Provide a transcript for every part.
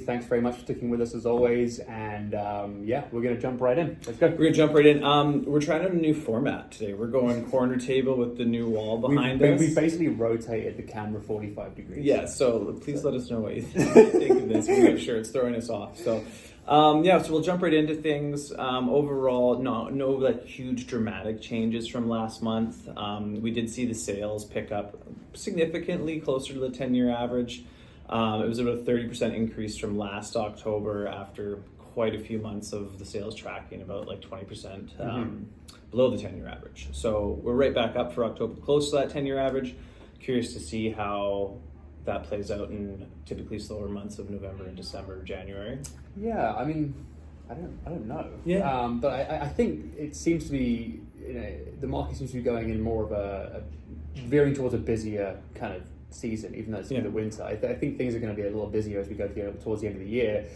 Thanks very much for sticking with us as always. And we're going to jump right in. Let's go. We're going to jump right in. We're trying out a new format today. We're going corner table with the new wall behind us. We basically rotated the camera 45 degrees. Yeah, so please let us know what you think of this. We'll make sure it's throwing us off. So we'll jump right into things. Overall, no like huge dramatic changes from last month. We did see the sales pick up significantly closer to the 10-year average. It was about a 30% increase from last October after quite a few months of the sales tracking about like 20% below the 10-year average. So we're right back up for October, close to that 10-year average. Curious to see how that plays out in typically slower months of November and December, January. Yeah, I mean, I don't know. Yeah. But I think it seems to be, the market seems to be going in more of a veering towards a busier kind of season, even though it's in the winter. I think things are going to be a little busier as we go towards the end of the year.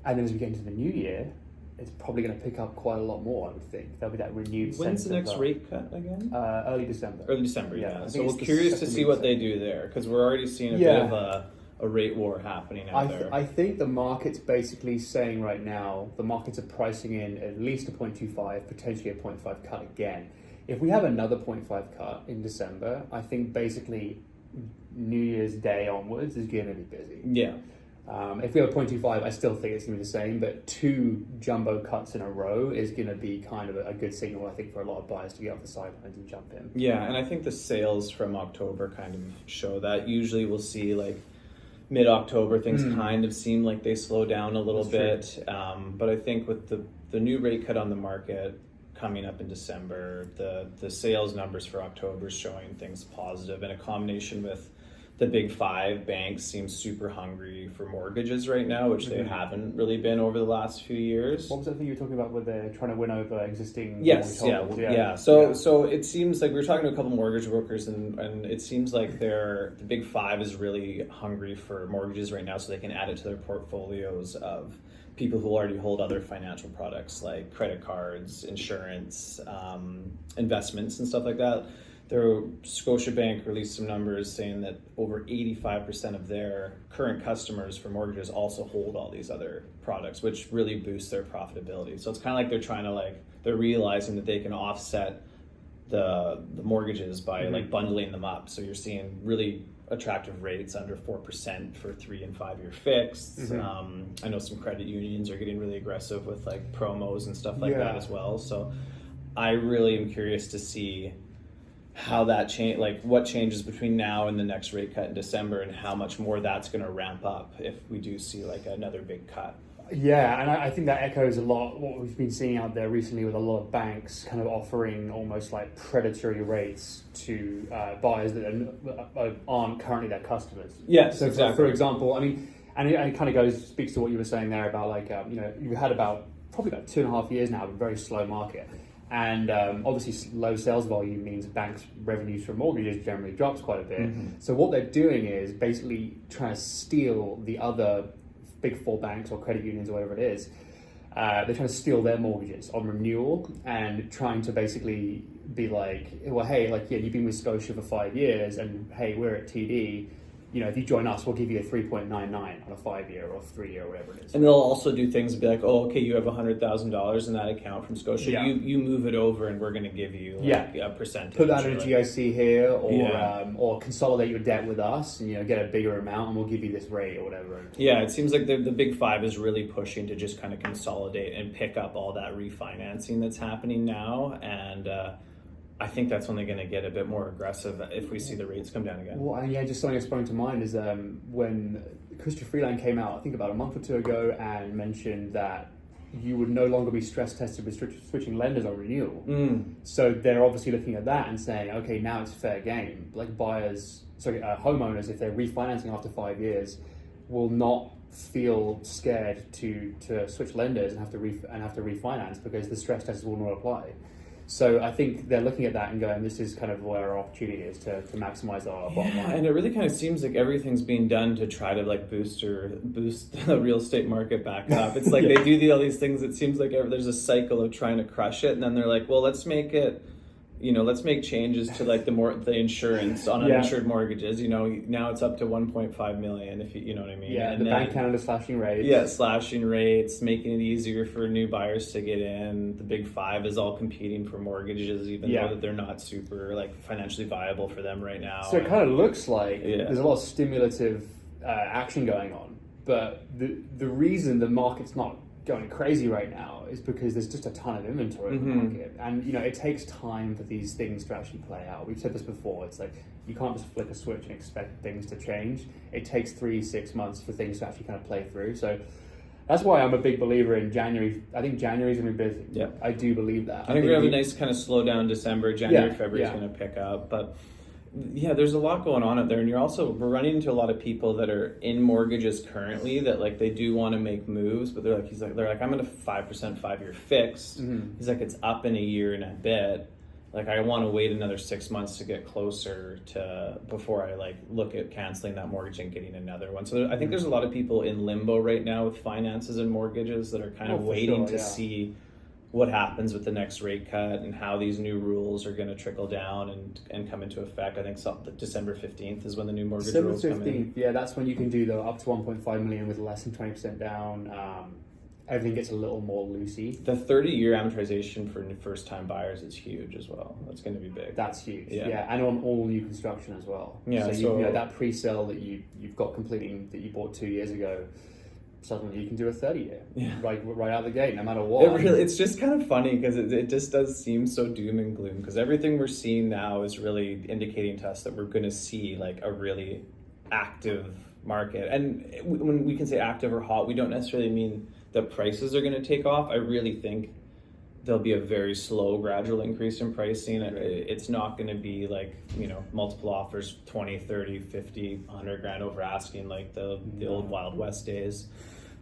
And then as we get into the new year, it's probably going to pick up quite a lot more, I would think. There'll be that renewed When's sense the next of, rate cut again? Early December. Early December, yeah. So we're the curious to second see week what they do there, because we're already seeing a bit of a rate war happening out there. I think the market's basically saying right now, the markets are pricing in at least a 0.25, potentially a 0.5 cut again. If we have another 0.5 cut in December, I think basically New Year's Day onwards is going to be busy. Yeah. If we have a 0.25, I still think it's going to be the same, but 2 jumbo cuts in a row is going to be kind of a good signal, I think, for a lot of buyers to get off the sidelines and jump in. Yeah, and I think the sales from October kind of show that. Usually we'll see like mid-October, things kind of seem like they slow down a little bit. But I think with the new rate cut on the market coming up in December, the sales numbers for October is showing things positive, and a combination with the big 5 banks seem super hungry for mortgages right now, which they haven't really been over the last few years. What was that thing you were talking about where they're trying to win over existing Yes, mortgage holders? yeah. So it seems like we were talking to a couple mortgage brokers, and it seems like the big 5 is really hungry for mortgages right now, so they can add it to their portfolios of people who already hold other financial products like credit cards, insurance, investments, and stuff like that. Scotiabank released some numbers saying that over 85% of their current customers for mortgages also hold all these other products, which really boosts their profitability. So it's kind of like they're trying to they're realizing that they can offset the mortgages by bundling them up. So you're seeing really attractive rates under 4% for 3 and 5 year fixed. I know some credit unions are getting really aggressive with like promos and stuff like that as well. So I really am curious to see how that what changes between now and the next rate cut in December, and how much more that's going to ramp up if we do see like another big cut. Yeah, and I think that echoes a lot what we've been seeing out there recently with a lot of banks kind of offering almost like predatory rates to buyers that aren't currently their customers. Yes, so exactly. For example, I mean, and it kind of speaks to what you were saying there about you had probably about 2.5 years now of a very slow market. And obviously low sales volume means banks' revenues from mortgages generally drops quite a bit. So what they're doing is basically trying to steal the other big 4 banks or credit unions or whatever it is. They're trying to steal their mortgages on renewal and trying to basically be like, well, hey, you've been with Scotia for 5 years, and hey, we're at TD. If you join us, we'll give you a 3.99 on a 5-year or 3-year or whatever it is. And they'll also do things and be like, oh, okay, you have $100,000 in that account from Scotia. Yeah. You move it over, and we're going to give you a percentage. Put that in a GIC here, or consolidate your debt with us, and get a bigger amount, and we'll give you this rate or whatever. Yeah, it seems like the big 5 is really pushing to just kind of consolidate and pick up all that refinancing that's happening now, and I think that's only going to get a bit more aggressive if we see the rates come down again. Well, and just something that sprung to mind is when Chrystia Freeland came out, I think about a month or 2 ago, and mentioned that you would no longer be stress tested with switching lenders on renewal. So they're obviously looking at that and saying, okay, now it's fair game. Like homeowners, if they're refinancing after 5 years, will not feel scared to switch lenders and have to refinance because the stress tests will not apply. So I think they're looking at that and going, this is kind of where our opportunity is to maximize our bottom line. And it really kind of seems like everything's being done to try to boost the real estate market back up. It's like they do all these things. It seems like there's a cycle of trying to crush it, and then they're like, well, let's make it let's make changes to like the insurance on Yeah. uninsured mortgages. Now it's up to 1.5 million, if you know what I mean. Yeah, and the Bank Canada slashing rates. Yeah, slashing rates, making it easier for new buyers to get in. The big five is all competing for mortgages, even though that they're not super like financially viable for them right now. So it kind of looks like there's a lot of stimulative action going on, but the reason the market's not going crazy right now is because there's just a ton of inventory in the market, and it takes time for these things to actually play out. We've said this before. It's like you can't just flick a switch and expect things to change. It takes 3-6 months for things to actually kind of play through. So that's why I'm a big believer in January. I think January's going to be busy. Yeah, I do believe that. I think we have a nice kind of slowdown December. January, February is going to pick up, but yeah, there's a lot going on out there, and we're running into a lot of people that are in mortgages currently that like they do want to make moves, but they're like I'm in a 5% 5-year fixed. He's like, it's up in a year and a bit. Like I want to wait another 6 months to get closer to before I like look at canceling that mortgage and getting another one. So I think there's a lot of people in limbo right now with finances and mortgages that are kind of waiting to see what happens with the next rate cut and how these new rules are going to trickle down and come into effect. I think December 15th is when the new mortgage rules come in. Yeah, that's when you can do the up to 1.5 million with less than 20% down. Everything gets a little more loosey. The 30-year amortization for first-time buyers is huge as well. That's going to be big. That's huge. Yeah, and on all new construction as well. Yeah, so that pre-sale that you've got completing that you bought 2 years ago, suddenly you can do a 30-year right out of the gate, no matter what. It's just kind of funny because it just does seem so doom and gloom, because everything we're seeing now is really indicating to us that we're going to see like a really active market. And when we can say active or hot, we don't necessarily mean the prices are going to take off. I really think there'll be a very slow, gradual increase in pricing. It's not going to be like, multiple offers, 20, 30, 50, 100 grand over asking like the old Wild West days.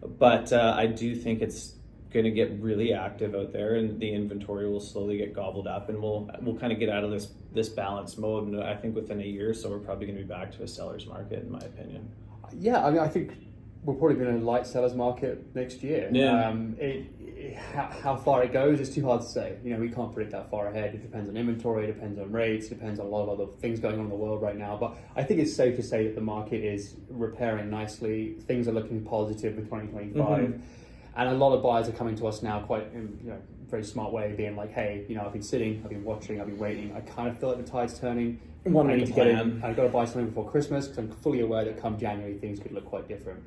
But I do think it's going to get really active out there, and the inventory will slowly get gobbled up, and we'll kind of get out of this balance mode. And I think within a year or so, we're probably going to be back to a seller's market, in my opinion. Yeah, I mean, I think we're probably going to light seller's market next year. Yeah. How far it goes is too hard to say. We can't predict that far ahead. It depends on inventory, it depends on rates, it depends on a lot of other things going on in the world right now. But I think it's safe to say that the market is repairing nicely. Things are looking positive for 2025. And a lot of buyers are coming to us now quite in very smart way, being like, hey, I've been sitting, I've been watching, I've been waiting. I kind of feel like the tide's turning. I need to get in. I've got to buy something before Christmas, because I'm fully aware that come January things could look quite different.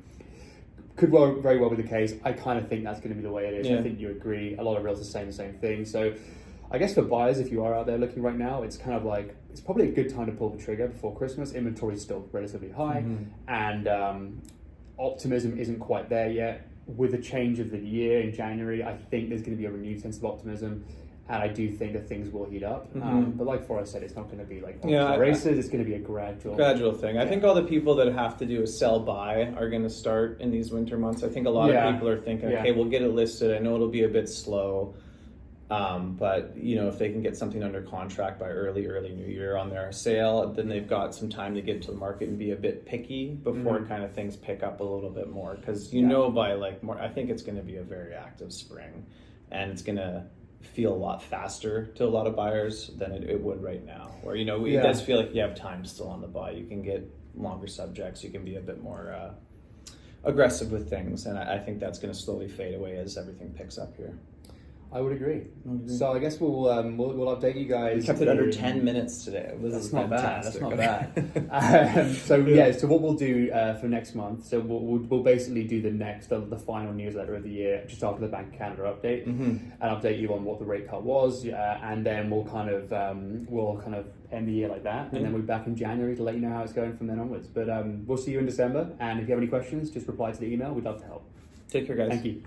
Could very well be the case. I kind of think that's going to be the way it is. Yeah. I think you agree. A lot of realtors are saying the same thing. So I guess for buyers, if you are out there looking right now, it's kind of like, it's probably a good time to pull the trigger before Christmas. Inventory is still relatively high, and optimism isn't quite there yet. With the change of the year in January, I think there's going to be a renewed sense of optimism, and I do think that things will heat up. But like Forrest said, it's not going to be like races. It's going to be a gradual thing. I think all the people that have to do a sell buy are going to start in these winter months. I think a lot of people are thinking, okay, we'll get it listed. I know it'll be a bit slow, but if they can get something under contract by early New Year on their sale, then they've got some time to get to the market and be a bit picky before kind of things pick up a little bit more. Because by I think it's going to be a very active spring, and it's going to feel a lot faster to a lot of buyers than it would right now. Where it does feel like you have time still on the buy. You can get longer subjects. You can be a bit more aggressive with things, and I think that's going to slowly fade away as everything picks up here. I would agree. So I guess we'll update you guys. We kept it under 10 minutes today. That's not bad. That's not bad. So what we'll do for next month. So we'll basically do the final newsletter of the year just after the Bank of Canada update, and update you on what the rate cut was, and then we'll kind of end the year like that, and then we'll be back in January to let you know how it's going from then onwards. But we'll see you in December, and if you have any questions, just reply to the email. We'd love to help. Take care, guys. Thank you.